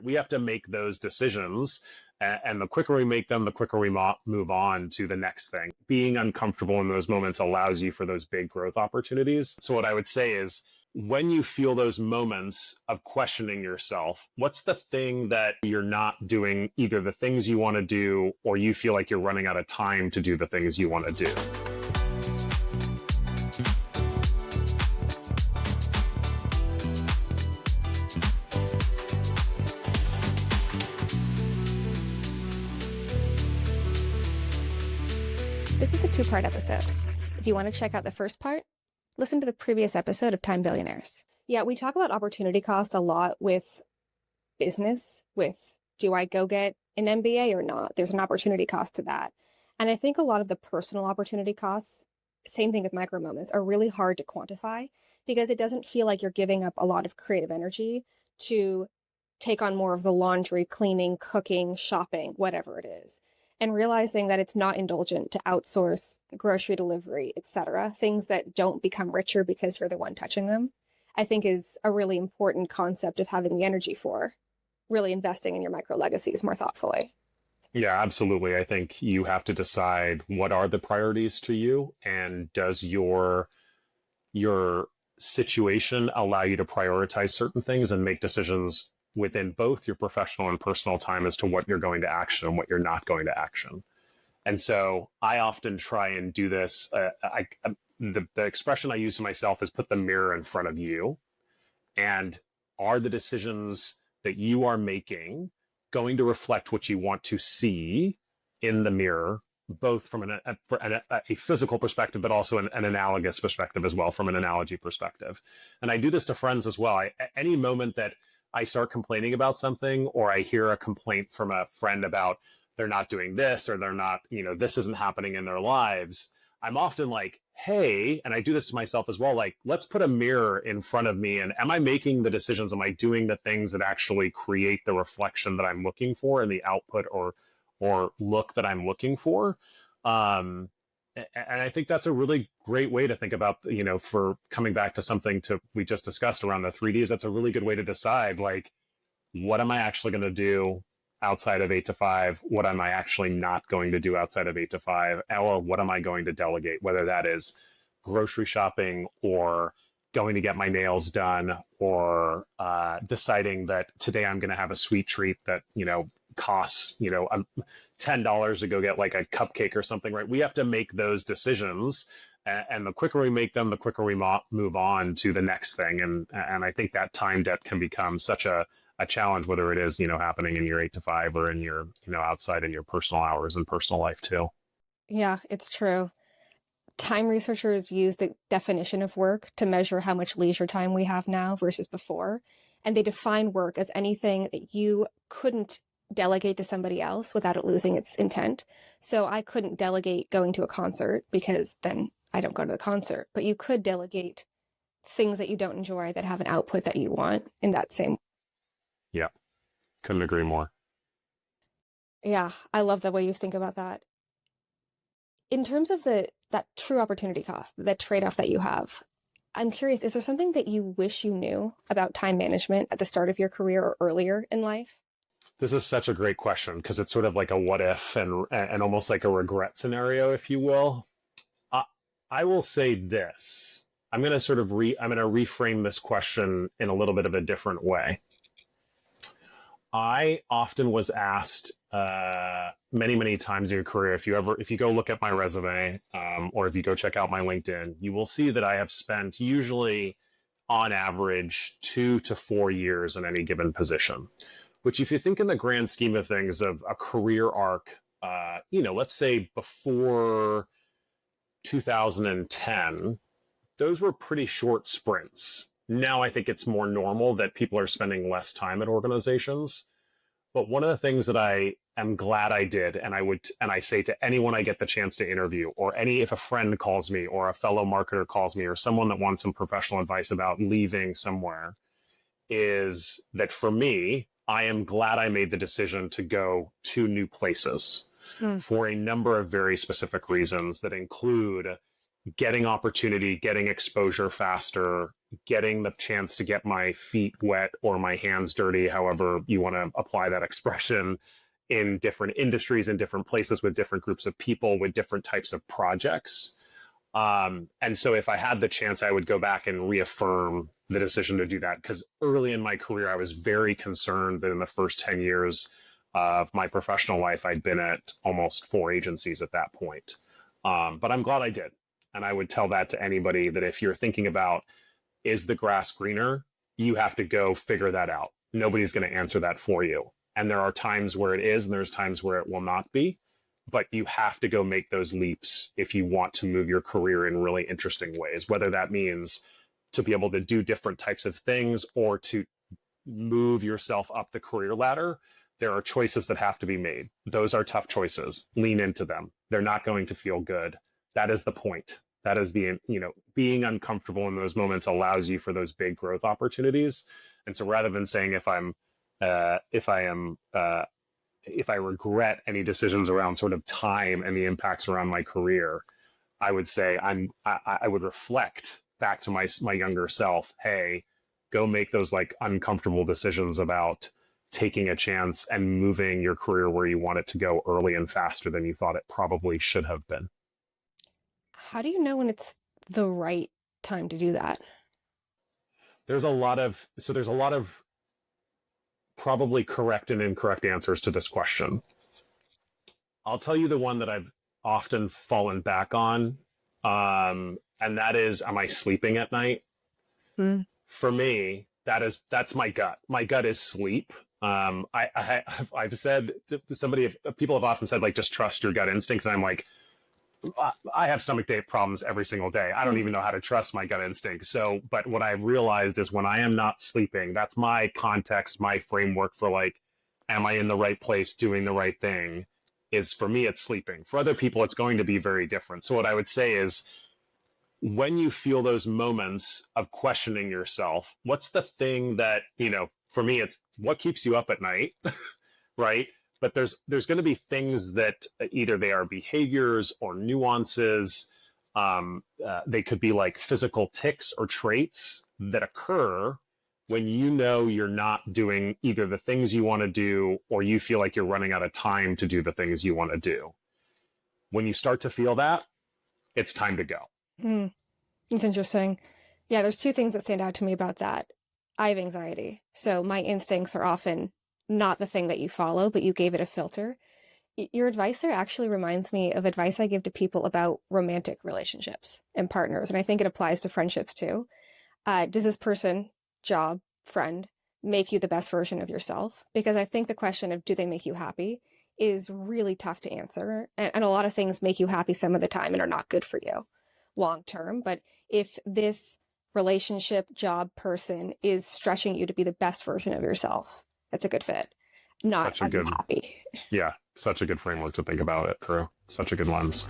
we have to make those decisions. And the quicker we make them, the quicker we move on to the next thing. Being uncomfortable in those moments allows you for those big growth opportunities. So what I would say is, when you feel those moments of questioning yourself, what's the thing that you're not doing, either the things you want to do, or you feel like you're running out of time to do the things you want to do? This is a two-part episode. If you want to check out the first part, listen to the previous episode of Time Billionaires. Yeah, we talk about opportunity cost a lot with business, with do I go get an MBA or not? There's an opportunity cost to that. And I think a lot of the personal opportunity costs, same thing with micro moments, are really hard to quantify because it doesn't feel like you're giving up a lot of creative energy to take on more of the laundry, cleaning, cooking, shopping, whatever it is. And realizing that it's not indulgent to outsource grocery delivery, etc., things that don't become richer because you're the one touching them, I think is a really important concept of having the energy for really investing in your micro legacies more thoughtfully. Yeah, absolutely. I think you have to decide what are the priorities to you, and does your situation allow you to prioritize certain things and make decisions within both your professional and personal time as to what you're going to action and what you're not going to action. And so I often try and do this. The expression I use to myself is put the mirror in front of you. And are the decisions that you are making going to reflect what you want to see in the mirror, both from a physical perspective, but also an analogous perspective as well, from an analogy perspective. And I do this to friends as well. Any moment that I start complaining about something, or I hear a complaint from a friend about they're not doing this, or they're not, this isn't happening in their lives, I'm often like, hey, and I do this to myself as well, like, let's put a mirror in front of me, and am I making the decisions? Am I doing the things that actually create the reflection that I'm looking for and the output or look that I'm looking for? And I think that's a really great way to think about, for coming back to something we just discussed around the 3Ds, that's a really good way to decide, like, what am I actually going to do outside of 8 to 5? What am I actually not going to do outside of 8 to 5? Or what am I going to delegate? Whether that is grocery shopping, or going to get my nails done, or deciding that today I'm going to have a sweet treat that, costs, $10 to go get like a cupcake or something, right? We have to make those decisions. And the quicker we make them, the quicker we move on to the next thing. And I think that time debt can become such a challenge, whether it is, happening in your 8 to 5 or in your, outside in your personal hours and personal life too. Yeah, it's true. Time researchers use the definition of work to measure how much leisure time we have now versus before. And they define work as anything that you couldn't delegate to somebody else without it losing its intent. So I couldn't delegate going to a concert because then I don't go to the concert. But you could delegate things that you don't enjoy that have an output that you want in that same. Yeah, couldn't agree more. Yeah, I love the way you think about that. In terms of that true opportunity cost, that trade-off that you have, I'm curious, is there something that you wish you knew about time management at the start of your career or earlier in life? This is such a great question, because it's sort of like a what if and almost like a regret scenario, if you will. I will say this. I'm going to sort of reframe this question in a little bit of a different way. I often was asked many, many times in your career, if you go look at my resume, or if you go check out my LinkedIn, you will see that I have spent usually on average 2 to 4 years in any given position. Which, if you think in the grand scheme of things of a career arc, let's say before 2010, those were pretty short sprints. Now I think it's more normal that people are spending less time at organizations. But one of the things that I am glad I did, and I say to anyone I get the chance to interview, or if a friend calls me, or a fellow marketer calls me, or someone that wants some professional advice about leaving somewhere, is that for me, I am glad I made the decision to go to new places for a number of very specific reasons that include getting opportunity, getting exposure faster, getting the chance to get my feet wet or my hands dirty, however you want to apply that expression, in different industries, in different places, with different groups of people, with different types of projects. And so if I had the chance, I would go back and reaffirm the decision to do that. Because early in my career, I was very concerned that in the first 10 years of my professional life, I'd been at almost 4 agencies at that point. But I'm glad I did. And I would tell that to anybody, that if you're thinking about, is the grass greener, you have to go figure that out. Nobody's going to answer that for you. And there are times where it is, and there's times where it will not be. But you have to go make those leaps if you want to move your career in really interesting ways, whether that means to be able to do different types of things or to move yourself up the career ladder. There are choices that have to be made. Those are tough choices. Lean into them. They're not going to feel good. That is the point. That is the, being uncomfortable in those moments allows you for those big growth opportunities. And so rather than saying if I regret any decisions around sort of time and the impacts around my career, I would say I would reflect back to my younger self, hey, go make those like uncomfortable decisions about taking a chance and moving your career where you want it to go early and faster than you thought it probably should have been. How do you know when it's the right time to do that? There's a lot of probably correct and incorrect answers to this question. I'll tell you the one that I've often fallen back on, and that is, am I sleeping at night? For me, that's my gut. My gut is sleep. I've said to somebody, people have often said, like, just trust your gut instinct. And I'm like, I have stomach ache problems every single day. I don't even know how to trust my gut instinct. So, but what I realized is when I am not sleeping, that's my context, my framework for like, am I in the right place doing the right thing? Is for me, it's sleeping. For other people, it's going to be very different. So what I would say is, when you feel those moments of questioning yourself, what's the thing that, for me, it's what keeps you up at night, right? But there's going to be things that either they are behaviors or nuances. They could be like physical tics or traits that occur when you're not doing either the things you want to do, or you feel like you're running out of time to do the things you want to do. When you start to feel that, it's time to go. It's interesting. Yeah, there's 2 things that stand out to me about that. I have anxiety, so my instincts are often not the thing that you follow, but you gave it a filter. Your advice there actually reminds me of advice I give to people about romantic relationships and partners, and I think it applies to friendships too. Does this person, job, friend, make you the best version of yourself? Because I think the question of do they make you happy is really tough to answer, and a lot of things make you happy some of the time and are not good for you long term. But if this relationship, job, person is stretching you to be the best version of yourself, that's a good fit. Not happy. Yeah, such a good framework to think about it through. Such a good lens.